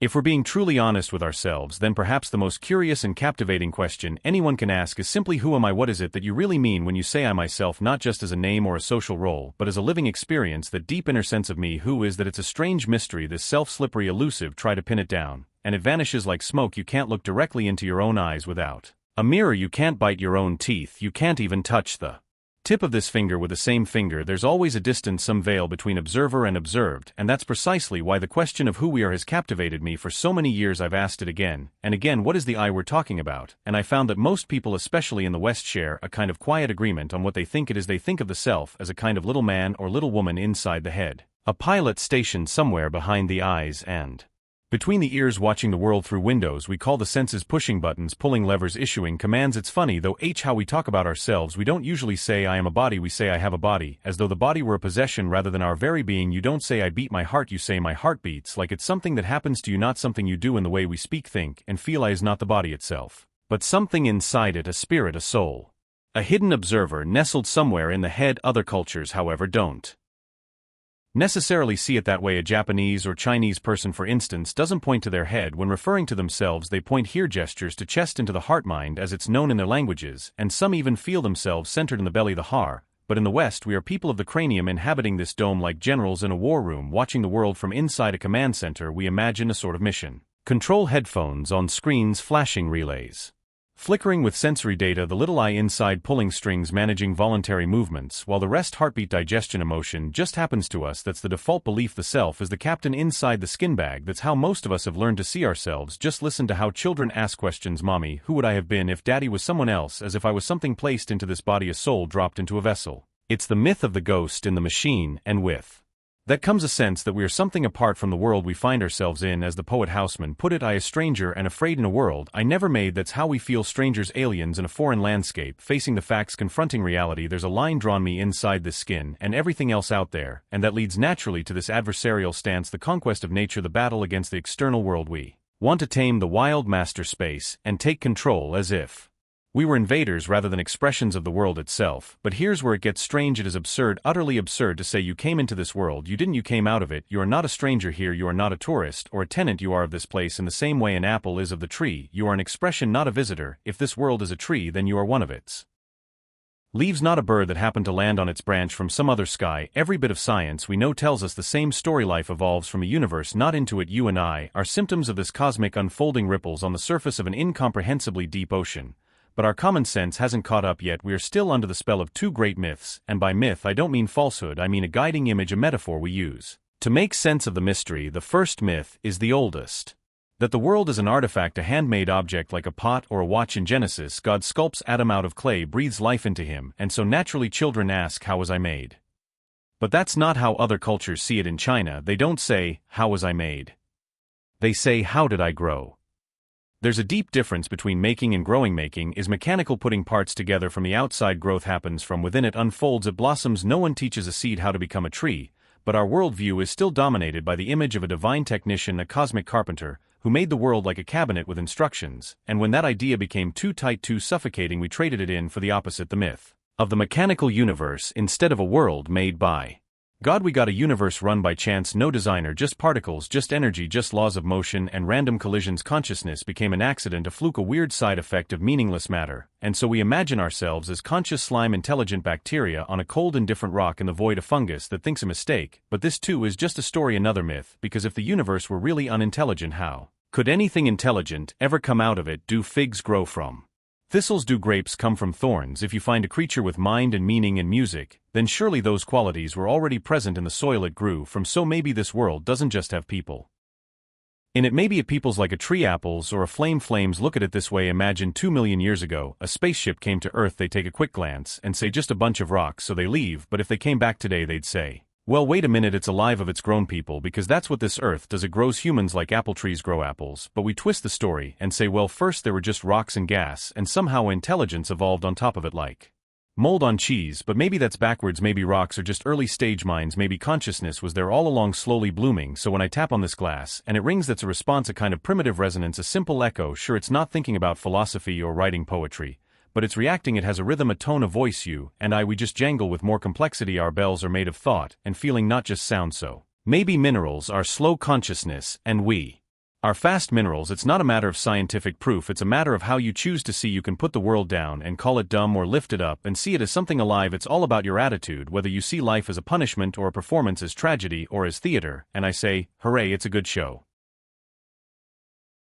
If we're being truly honest with ourselves, then perhaps the most curious and captivating question anyone can ask is simply, who am I? What is it that you really mean when you say I myself, not just as a name or a social role, but as a living experience, that deep inner sense of me? Who is that? It's a strange mystery, this self-slippery, elusive, try to pin it down, and it vanishes like smoke. You can't look directly into your own eyes without a mirror, you can't bite your own teeth, you can't even touch the tip of this finger with the same finger. There's always a distance, some veil between observer and observed, and that's precisely why the question of who we are has captivated me for so many years. I've asked it again and again, what is the I we're talking about? And I found that most people, especially in the West, share a kind of quiet agreement on what they think it is. They think of the self as a kind of little man or little woman inside the head, a pilot stationed somewhere behind the eyes and between the ears, watching the world through windows we call the senses, pushing buttons, pulling levers, issuing commands. It's funny though, how we talk about ourselves. We don't usually say I am a body, we say I have a body, as though the body were a possession rather than our very being. You don't say I beat my heart, you say my heart beats, like it's something that happens to you, not something you do. In the way we speak, think, and feel, I is not the body itself, but something inside it, a spirit, a soul, a hidden observer nestled somewhere in the head. Other cultures, however, don't necessarily see it that way. A Japanese or Chinese person, for instance, doesn't point to their head when referring to themselves. They point here, gestures to chest, into the heart, mind as it's known in their languages, and some even feel themselves centered in the belly, the har. But in the West, we are people of the cranium, inhabiting this dome like generals in a war room, watching the world from inside a command center. We imagine a sort of mission control, headphones on screens, flashing relays flickering with sensory data, the little I inside pulling strings, managing voluntary movements, while the rest, heartbeat, digestion, emotion, just happens to us. That's the default belief. The self is the captain inside the skin bag. That's how most of us have learned to see ourselves. Just listen to how children ask questions. Mommy, who would I have been if Daddy was someone else? As if I was something placed into this body, a soul dropped into a vessel. It's the myth of the ghost in the machine, and with that comes a sense that we are something apart from the world we find ourselves in. As the poet Haussmann put it, I, a stranger and afraid in a world I never made. That's how we feel, strangers, aliens in a foreign landscape, facing the facts, confronting reality. There's a line drawn, me inside this skin and everything else out there, and that leads naturally to this adversarial stance, the conquest of nature, the battle against the external world. We want to tame the wild, master space, and take control, as if we were invaders rather than expressions of the world itself. But here's where it gets strange. It is absurd, utterly absurd, to say you came into this world. You didn't, you came out of it. You are not a stranger here, you are not a tourist or a tenant, you are of this place in the same way an apple is of the tree. You are an expression, not a visitor. If this world is a tree, then you are one of its leaves, not a bird that happened to land on its branch from some other sky. Every bit of science we know tells us the same story. Life evolves from a universe, not into it. You and I are symptoms of this cosmic unfolding, ripples on the surface of an incomprehensibly deep ocean. But our common sense hasn't caught up yet. We are still under the spell of two great myths, and by myth I don't mean falsehood, I mean a guiding image, a metaphor we use to make sense of the mystery. The first myth is the oldest, that the world is an artifact, a handmade object like a pot or a watch. In Genesis, God sculpts Adam out of clay, breathes life into him, and so naturally children ask, how was I made? But that's not how other cultures see it. In China, they don't say, how was I made? They say, how did I grow? There's a deep difference between making and growing. Making is mechanical, putting parts together from the outside. Growth happens from within, it unfolds, it blossoms. No one teaches a seed how to become a tree, but our worldview is still dominated by the image of a divine technician, a cosmic carpenter, who made the world like a cabinet with instructions, and when that idea became too tight, too suffocating, we traded it in for the opposite, the myth of the mechanical universe. Instead of a world made by God, we got a universe run by chance, no designer, just particles, just energy, just laws of motion and random collisions. Consciousness became an accident, a fluke, a weird side effect of meaningless matter, and so we imagine ourselves as conscious slime, intelligent bacteria on a cold, indifferent rock in the void, a fungus that thinks a mistake. But this too is just a story, another myth, because if the universe were really unintelligent, how could anything intelligent ever come out of it? Do figs grow from thistles? Do grapes come from thorns? If you find a creature with mind and meaning and music, then surely those qualities were already present in the soil it grew from. So maybe this world doesn't just have people in it, maybe it peoples like a tree, apples, or a flame, flames. Look at it this way, imagine 2 million years ago, a spaceship came to Earth. They take a quick glance and say just a bunch of rocks, so they leave. But if they came back today, they'd say, well, wait a minute, it's alive, of its grown people, because that's what this Earth does. It grows humans like apple trees grow apples. But we twist the story and say, well, first there were just rocks and gas, and somehow intelligence evolved on top of it like mold on cheese. But maybe that's backwards. Maybe rocks are just early stage minds. Maybe consciousness was there all along, slowly blooming. So when I tap on this glass and it rings, that's a response, a kind of primitive resonance, a simple echo. Sure, it's not thinking about philosophy or writing poetry, but it's reacting. It has a rhythm, a tone, a voice. You and I, we just jangle with more complexity. Our bells are made of thought and feeling, not just sound. So maybe minerals are slow consciousness, and we Our fast minerals, it's not a matter of scientific proof, it's a matter of how you choose to see. You can put the world down and call it dumb, or lift it up and see it as something alive. It's all about your attitude, whether you see life as a punishment or a performance, as tragedy or as theater. And I say, hooray, it's a good show.